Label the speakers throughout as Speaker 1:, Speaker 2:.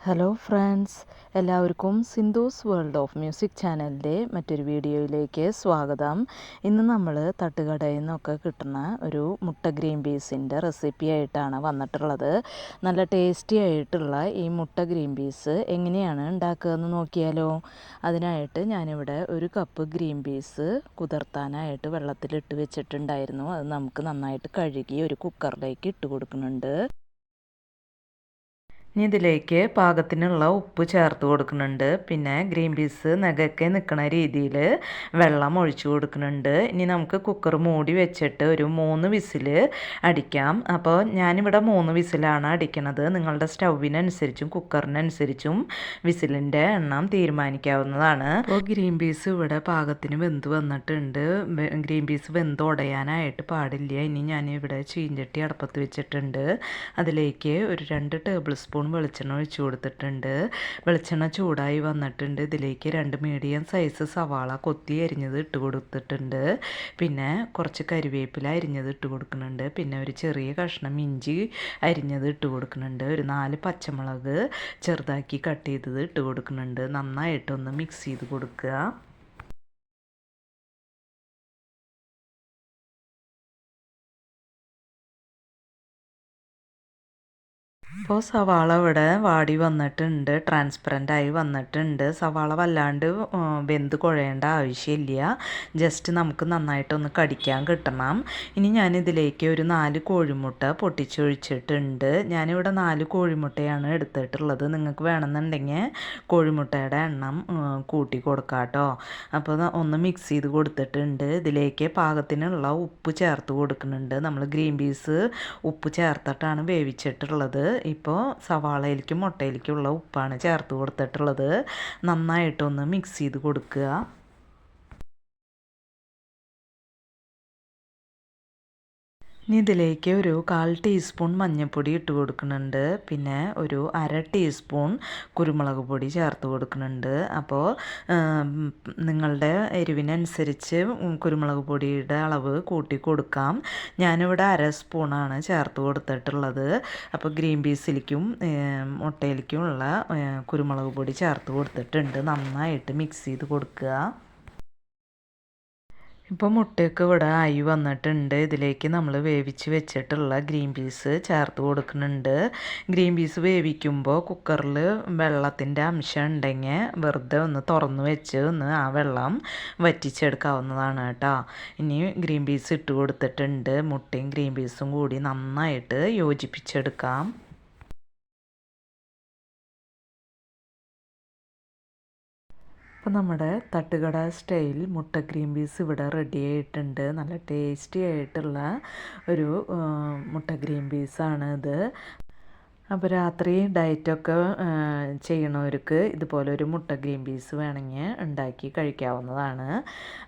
Speaker 1: Hello friends, എല്ലാവർക്കും Sindhu's world of music ചാനലിൻ്റെ മറ്റൊരു വീഡിയോയിലേക്ക് സ്വാഗതം. ഇന്ന് നമ്മൾ തട്ടുകടയിൽ നിന്നൊക്കെ കിട്ടുന്ന ഒരു മുട്ട ഗ്രീൻ പീസിൻ്റെ റെസിപ്പി ആയിട്ടാണ് വന്നിട്ടുള്ളത്. നല്ല ടേസ്റ്റി ആയിട്ടുള്ള ഈ മുട്ട ഗ്രീൻ പീസ് എങ്ങനെയാണ് ഉണ്ടാക്കുകയെന്ന് നോക്കിയാലോ. അതിനായിട്ട് ഞാനിവിടെ ഒരു കപ്പ് ഗ്രീൻ പീസ് കുതിർത്താനായിട്ട് വെള്ളത്തിലിട്ട് വെച്ചിട്ടുണ്ടായിരുന്നു. അത് നമുക്ക് നന്നായിട്ട് കഴുകി ഒരു കുക്കറിലേക്ക് ഇട്ട് കൊടുക്കുന്നുണ്ട്. ഇനി ഇതിലേക്ക് പാകത്തിനുള്ള ഉപ്പ് ചേർത്ത് കൊടുക്കുന്നുണ്ട്. പിന്നെ ഗ്രീൻ പീസ് നഖമൊക്കെ നിൽക്കുന്ന രീതിയിൽ വെള്ളം ഒഴിച്ചു കൊടുക്കുന്നുണ്ട്. ഇനി നമുക്ക് കുക്കർ മൂടി വെച്ചിട്ട് ഒരു 3 വിസിൽ അടിക്കാം. അപ്പോൾ ഞാനിവിടെ 3 വിസിലാണ് അടിക്കുന്നത്. നിങ്ങളുടെ സ്റ്റൗവിനനുസരിച്ചും കുക്കറിനനുസരിച്ചും വിസിലിൻ്റെ എണ്ണം തീരുമാനിക്കാവുന്നതാണ്. അപ്പോൾ ഗ്രീൻ പീസ് ഇവിടെ പാകത്തിന് വെന്ത് വന്നിട്ടുണ്ട്. ഗ്രീൻ പീസ് വെന്ത് ഉടയാനായിട്ട് പാടില്ല. ഇനി ഞാൻ ഇവിടെ ചീഞ്ചട്ടി അടുപ്പത്ത് വെച്ചിട്ടുണ്ട്. അതിലേക്ക് ഒരു 2 ടേബിൾ സ്പൂൺ വെളിച്ചെണ്ണ ഒഴിച്ചു കൊടുത്തിട്ടുണ്ട്. വെളിച്ചെണ്ണ ചൂടായി വന്നിട്ടുണ്ട്. ഇതിലേക്ക് 2 മീഡിയം സൈസ് സവാള കൊത്തി അരിഞ്ഞത് ഇട്ട് കൊടുത്തിട്ടുണ്ട്. പിന്നെ കുറച്ച് കരിവേപ്പില അരിഞ്ഞത് ഇട്ട് കൊടുക്കുന്നുണ്ട്. പിന്നെ ഒരു ചെറിയ കഷ്ണം ഇഞ്ചി അരിഞ്ഞത് ഇട്ട് കൊടുക്കുന്നുണ്ട്. ഒരു 4 പച്ചമുളക് ചെറുതാക്കി കട്ട് ചെയ്തത് ഇട്ട് കൊടുക്കുന്നുണ്ട്. നന്നായിട്ടൊന്ന് മിക്സ് ചെയ്ത് കൊടുക്കുക. ഇപ്പോൾ സവാള ഇവിടെ വാടി വന്നിട്ടുണ്ട്, ട്രാൻസ്പെറൻ്റായി വന്നിട്ടുണ്ട്. സവാള വല്ലാണ്ട് വെന്ത് കുഴയേണ്ട ആവശ്യമില്ല. ജസ്റ്റ് നമുക്ക് നന്നായിട്ടൊന്ന് കടിക്കാൻ കിട്ടണം. ഇനി ഞാനിതിലേക്ക് ഒരു 4 കോഴിമുട്ട പൊട്ടിച്ചൊഴിച്ചിട്ടുണ്ട്. ഞാനിവിടെ 4 കോഴിമുട്ടയാണ് എടുത്തിട്ടുള്ളത്. നിങ്ങൾക്ക് വേണമെന്നുണ്ടെങ്കിൽ കോഴിമുട്ടയുടെ എണ്ണം കൂട്ടി കൊടുക്കാം കേട്ടോ. അപ്പോൾ ഒന്ന് മിക്സ് ചെയ്ത് കൊടുത്തിട്ടുണ്ട്. ഇതിലേക്ക് പാകത്തിനുള്ള ഉപ്പ് ചേർത്ത് കൊടുക്കുന്നുണ്ട്. നമ്മൾ ഗ്രീൻ പീസ് ഉപ്പ് ചേർത്തിട്ടാണ് വേവിച്ചിട്ടുള്ളത്. ഇപ്പോൾ സവാളയിലേക്കും മുട്ടയിലേക്കുള്ള ഉപ്പാണ് ചേർത്ത് കൊടുത്തിട്ടുള്ളത്. നന്നായിട്ടൊന്ന് മിക്സ് ചെയ്ത് കൊടുക്കുക. ഇനി ഇതിലേക്ക് ഒരു 1/4 ടീസ്പൂൺ മഞ്ഞൾപ്പൊടി ഇട്ട് കൊടുക്കുന്നുണ്ട്. പിന്നെ ഒരു 1/2 ടീസ്പൂൺ കുരുമുളക് പൊടി ചേർത്ത് കൊടുക്കുന്നുണ്ട്. അപ്പോൾ നിങ്ങളുടെ എരിവിനനുസരിച്ച് കുരുമുളക് പൊടിയുടെ അളവ് കൂട്ടി കൊടുക്കാം. ഞാനിവിടെ 1/2 സ്പൂണാണ് ചേർത്ത് കൊടുത്തിട്ടുള്ളത്. അപ്പോൾ ഗ്രീൻ പീസിലേക്കും മുട്ടയിലേക്കുമുള്ള കുരുമുളക് പൊടി ചേർത്ത് കൊടുത്തിട്ടുണ്ട്. നന്നായിട്ട് മിക്സ് ചെയ്ത് കൊടുക്കുക. ഇപ്പോൾ മുട്ടയൊക്കെ ഇവിടെ ആയി വന്നിട്ടുണ്ട്. ഇതിലേക്ക് നമ്മൾ വേവിച്ച് വെച്ചിട്ടുള്ള ഗ്രീൻ പീസ് ചേർത്ത് കൊടുക്കുന്നുണ്ട്. ഗ്രീൻ പീസ് വേവിക്കുമ്പോൾ കുക്കറിൽ വെള്ളത്തിൻ്റെ അംശം ഉണ്ടെങ്കിൽ വെറുതെ ഒന്ന് തുറന്ന് വെച്ച് ഒന്ന് ആ വെള്ളം വറ്റിച്ചെടുക്കാവുന്നതാണ് കേട്ടോ. ഇനി ഗ്രീൻ പീസ് ഇട്ട് കൊടുത്തിട്ടുണ്ട്. മുട്ടയും ഗ്രീൻ പീസും കൂടി നന്നായിട്ട് യോജിപ്പിച്ചെടുക്കാം. അപ്പോൾ നമ്മുടെ തട്ടുകട സ്റ്റൈൽ മുട്ട ഗ്രീൻ പീസ് ഇവിടെ റെഡി ആയിട്ടുണ്ട്. നല്ല ടേസ്റ്റി ആയിട്ടുള്ള ഒരു മുട്ട ഗ്രീൻ പീസാണ് ഇത്. അപ്പോൾ രാത്രി ഡയറ്റൊക്കെ ചെയ്യണവർക്ക് ഇതുപോലൊരു മുട്ട ഗ്രീൻ പീസ് വേണമെങ്കിൽ ഉണ്ടാക്കി കഴിക്കാവുന്നതാണ്.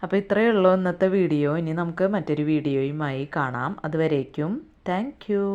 Speaker 1: അപ്പോൾ ഇത്രയേ ഉള്ളൂ ഇന്നത്തെ വീഡിയോ. ഇനി നമുക്ക് മറ്റൊരു വീഡിയോയുമായി കാണാം. അതുവരേക്കും താങ്ക് യു.